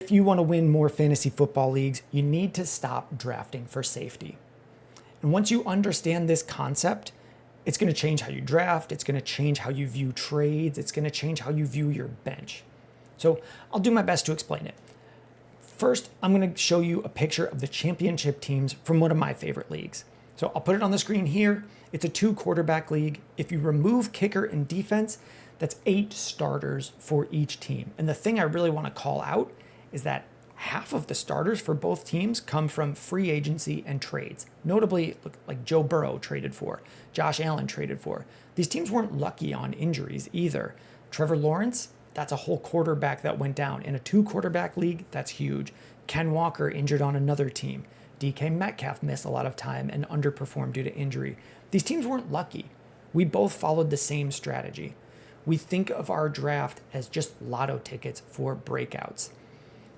If you want to win more fantasy football leagues, you need to stop drafting for safety. And once you understand this concept, it's going to change how you draft, it's going to change how you view trades, it's going to change how you view your bench. So I'll do my best to explain it. First, I'm going to show you a picture of the championship teams from one of my favorite leagues. So I'll put it on the screen here. It's a 2-quarterback league. If you remove kicker and defense, that's 8 starters for each team. And the thing I really want to call out is that half of the starters for both teams come from free agency and trades. Notably, like Joe Burrow traded for, Josh Allen traded for. These teams weren't lucky on injuries either. Trevor Lawrence, that's a whole quarterback that went down. In a 2-quarterback league, that's huge. Ken Walker injured on another team. DK Metcalf missed a lot of time and underperformed due to injury. These teams weren't lucky. We both followed the same strategy. We think of our draft as just lotto tickets for breakouts.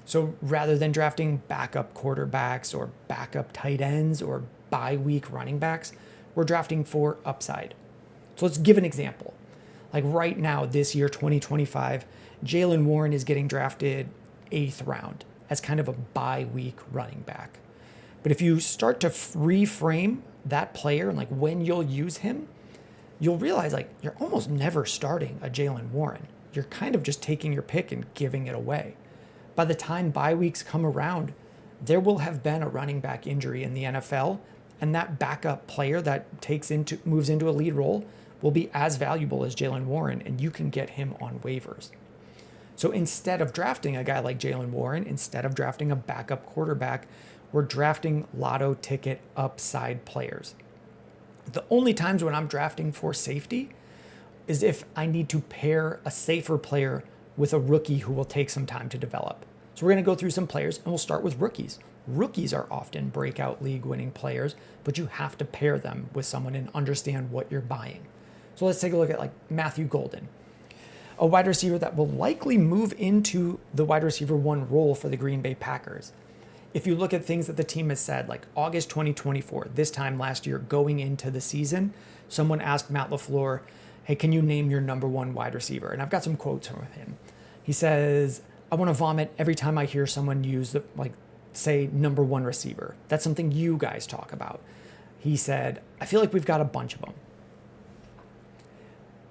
So rather than drafting backup quarterbacks or backup tight ends or bye-week running backs, we're drafting for upside. So let's give an example. Like right now, this year, 2025, Jaylen Warren is getting drafted 8th round as kind of a bye-week running back. But if you start to reframe that player and like when you'll use him, you'll realize like you're almost never starting a Jaylen Warren. You're kind of just taking your pick and giving it away. By the time bye weeks come around, there will have been a running back injury in the NFL, and that backup player that moves into a lead role will be as valuable as Jaylen Warren, and you can get him on waivers. So instead of drafting a guy like Jaylen Warren, instead of drafting a backup quarterback, we're drafting lotto ticket upside players. The only times when I'm drafting for safety is if I need to pair a safer player with a rookie who will take some time to develop. So we're going to go through some players and we'll start with rookies. Rookies are often breakout league winning players, but you have to pair them with someone and understand what you're buying. So let's take a look at like Matthew Golden, a wide receiver that will likely move into the wide receiver 1 role for the Green Bay Packers. If you look at things that the team has said, like August 2024, this time last year, going into the season, someone asked Matt LaFleur, hey, can you name your number 1 wide receiver? And I've got some quotes from him. He says, I want to vomit every time I hear someone use say number 1 receiver. That's something you guys talk about. He said, I feel like we've got a bunch of them.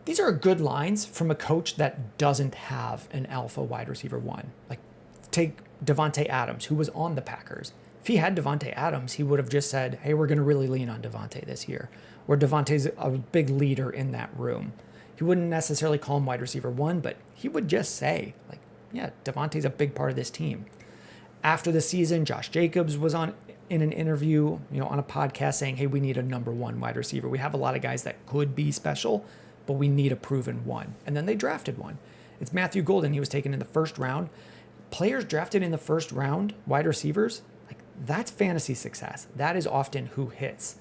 These are good lines from a coach that doesn't have an alpha wide receiver 1. Like take Davante Adams, who was on the Packers. If he had Davante Adams, he would have just said, hey, we're going to really lean on Davante this year. Or Davante's a big leader in that room. He wouldn't necessarily call him wide receiver 1, but he would just say, like, yeah, Davante's a big part of this team. After the season, Josh Jacobs was in an interview, on a podcast saying, hey, we need a number 1 wide receiver. We have a lot of guys that could be special, but we need a proven one. And then they drafted one. It's Matthew Golden. He was taken in the 1st round. Players drafted in the 1st round, wide receivers, like that's fantasy success. That is often who hits.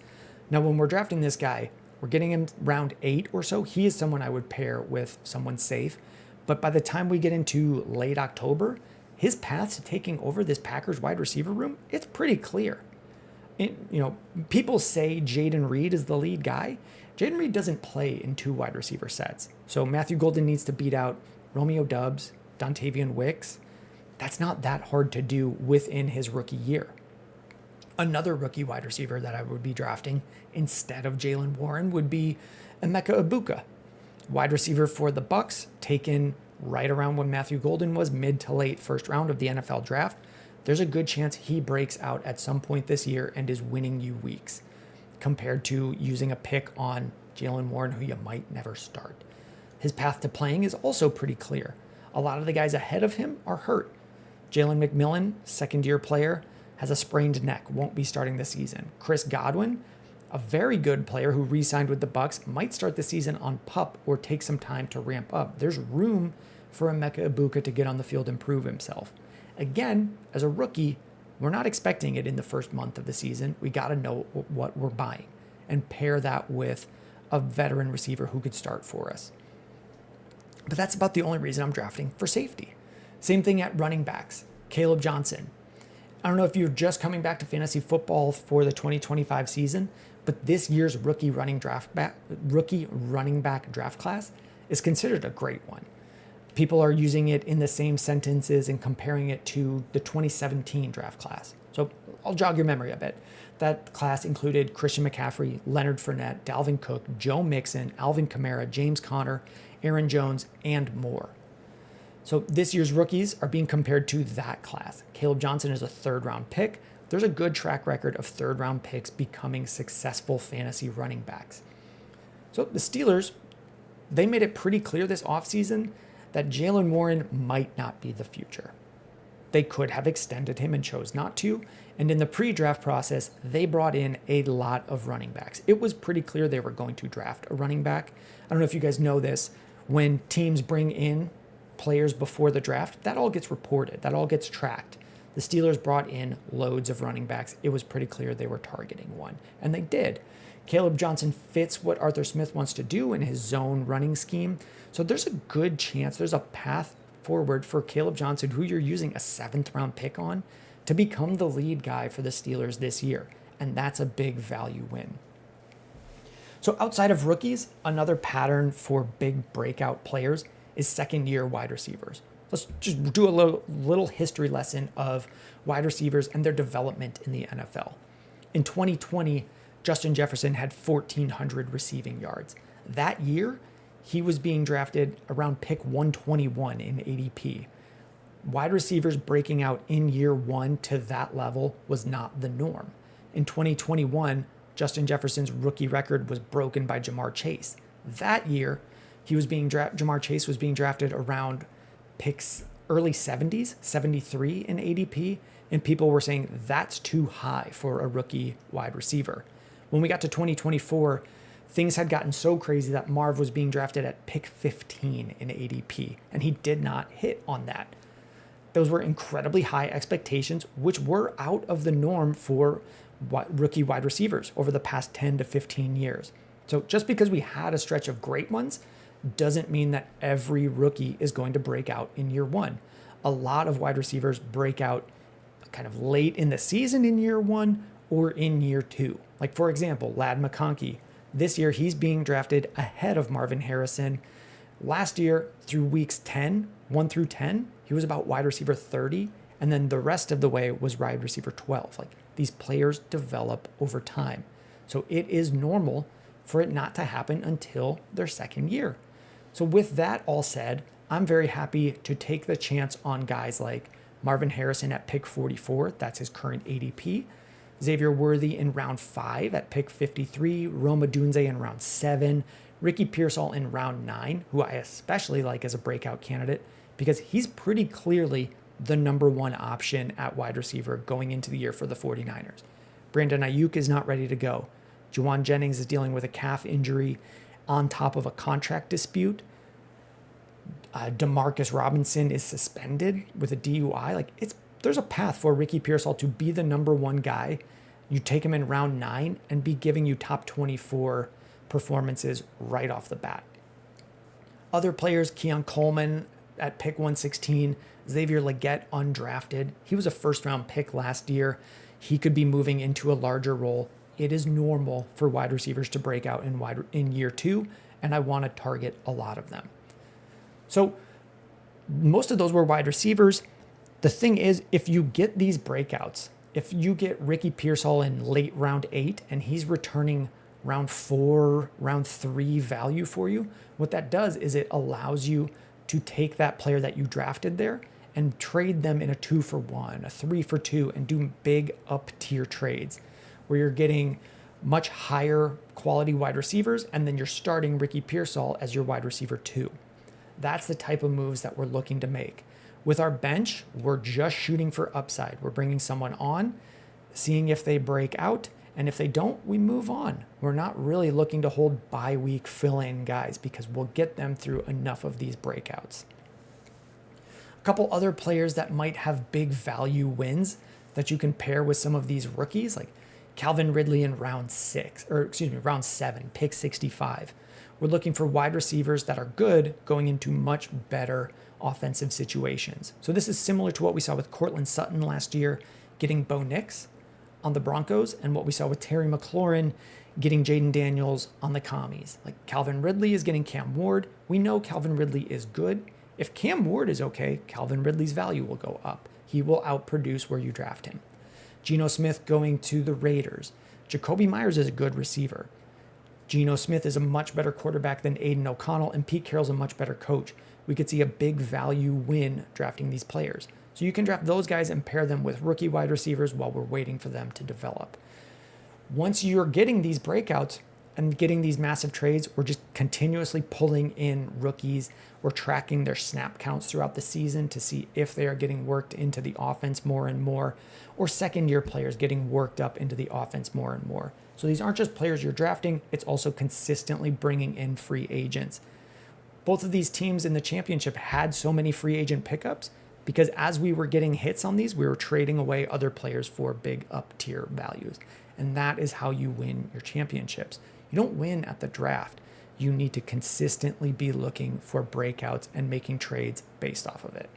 Now, when we're drafting this guy, we're getting him round 8 or so. He is someone I would pair with someone safe. But by the time we get into late October, his path to taking over this Packers wide receiver room, it's pretty clear. People say Jaden Reed is the lead guy. Jaden Reed doesn't play in 2 wide receiver sets. So Matthew Golden needs to beat out Romeo Doubs, Dontavian Wicks. That's not that hard to do within his rookie year. Another rookie wide receiver that I would be drafting instead of Jaylen Warren would be Emeka Egbuka, wide receiver for the Bucs, taken right around when Matthew Golden was, mid to late 1st round of the NFL draft. There's a good chance he breaks out at some point this year and is winning you weeks, compared to using a pick on Jaylen Warren, who you might never start. His path to playing is also pretty clear. A lot of the guys ahead of him are hurt. Jalen McMillan, 2nd-year player, has a sprained neck, won't be starting the season. Chris Godwin, a very good player who re-signed with the Bucs, might start the season on PUP or take some time to ramp up. There's room for Emeka Egbuka to get on the field and prove himself. Again, as a rookie, we're not expecting it in the 1st month of the season. We got to know what we're buying and pair that with a veteran receiver who could start for us. But that's about the only reason I'm drafting for safety. Same thing at running backs. Caleb Johnson. I don't know if you're just coming back to fantasy football for the 2025 season, but this year's rookie running back draft class is considered a great one. People are using it in the same sentences and comparing it to the 2017 draft class. So I'll jog your memory a bit. That class included Christian McCaffrey, Leonard Fournette, Dalvin Cook, Joe Mixon, Alvin Kamara, James Conner, Aaron Jones, and more. So this year's rookies are being compared to that class. Caleb Johnson is a third-round pick. There's a good track record of third-round picks becoming successful fantasy running backs. So the Steelers, they made it pretty clear this offseason that Jaylen Warren might not be the future. They could have extended him and chose not to. And in the pre-draft process, they brought in a lot of running backs. It was pretty clear they were going to draft a running back. I don't know if you guys know this. When teams bring in players before the draft, that all gets reported. That all gets tracked. The Steelers brought in loads of running backs. It was pretty clear they were targeting one. And they did. Caleb Johnson fits what Arthur Smith wants to do in his zone running scheme. So there's a good chance, there's a path forward for Caleb Johnson, who you're using a 7th-round pick on, to become the lead guy for the Steelers this year. And that's a big value win. So outside of rookies, another pattern for big breakout players is second-year wide receivers. Let's just do a little history lesson of wide receivers and their development in the NFL. In 2020, Justin Jefferson had 1,400 receiving yards. That year, he was being drafted around pick 121 in ADP. Wide receivers breaking out in year one to that level was not the norm. In 2021, Justin Jefferson's rookie record was broken by Jamar Chase. That year, Jamar Chase was being drafted around picks early 70s, 73 in ADP, and people were saying that's too high for a rookie wide receiver. When we got to 2024, things had gotten so crazy that Marv was being drafted at pick 15 in ADP, and he did not hit on that. Those were incredibly high expectations, which were out of the norm for rookie wide receivers over the past 10 to 15 years. So just because we had a stretch of great ones doesn't mean that every rookie is going to break out in year one. A lot of wide receivers break out kind of late in the season in year one or in year two. Like, for example, Ladd McConkey. This year, he's being drafted ahead of Marvin Harrison. Last year, through weeks 1 through 10, he was about wide receiver 30, and then the rest of the way was wide receiver 12. Like, these players develop over time. So it is normal for it not to happen until their second year. So with that all said, I'm very happy to take the chance on guys like Marvin Harrison at pick 44. That's his current ADP. Xavier Worthy in round 5 at pick 53, Rome Odunze in round 7, Ricky Pearsall in round 9, who I especially like as a breakout candidate because he's pretty clearly the number one option at wide receiver going into the year for the 49ers. Brandon Ayuk is not ready to go. Juwan Jennings is dealing with a calf injury on top of a contract dispute. Demarcus Robinson is suspended with a DUI. There's a path for Ricky Pearsall to be the number one guy. You take him in round 9 and be giving you top 24 performances right off the bat. Other players, Keon Coleman at pick 116, Xavier Legette undrafted. He was a first-round pick last year. He could be moving into a larger role. It is normal for wide receivers to break out in year 2, and I want to target a lot of them. So most of those were wide receivers. The thing is, if you get these breakouts, if you get Ricky Pearsall in late round 8 and he's returning round 4, round 3 value for you, what that does is it allows you to take that player that you drafted there and trade them in a 2-for-1, a 3-for-2, and do big up tier trades where you're getting much higher quality wide receivers and then you're starting Ricky Pearsall as your wide receiver 2. That's the type of moves that we're looking to make. With our bench, we're just shooting for upside. We're bringing someone on, seeing if they break out, and if they don't, we move on. We're not really looking to hold bye-week fill-in guys because we'll get them through enough of these breakouts. A couple other players that might have big value wins that you can pair with some of these rookies, like Calvin Ridley in round 7, pick 65. We're looking for wide receivers that are good going into much better offensive situations. So this is similar to what we saw with Cortland Sutton last year, getting Bo Nix on the Broncos, and what we saw with Terry McLaurin getting Jaden Daniels on the Commies. Like Calvin Ridley is getting Cam Ward. We know Calvin Ridley is good. If Cam Ward is okay, Calvin Ridley's value will go up. He will outproduce where you draft him. Geno Smith going to the Raiders. Jacoby Myers is a good receiver. Geno Smith is a much better quarterback than Aiden O'Connell, and Pete Carroll's a much better coach. We could see a big value win drafting these players. So you can draft those guys and pair them with rookie wide receivers while we're waiting for them to develop. Once you're getting these breakouts and getting these massive trades, we're just continuously pulling in rookies. We're tracking their snap counts throughout the season to see if they are getting worked into the offense more and more, or second-year players getting worked up into the offense more and more. So these aren't just players you're drafting, it's also consistently bringing in free agents. Both of these teams in the championship had so many free agent pickups because as we were getting hits on these, we were trading away other players for big up-tier values. And that is how you win your championships. You don't win at the draft. You need to consistently be looking for breakouts and making trades based off of it.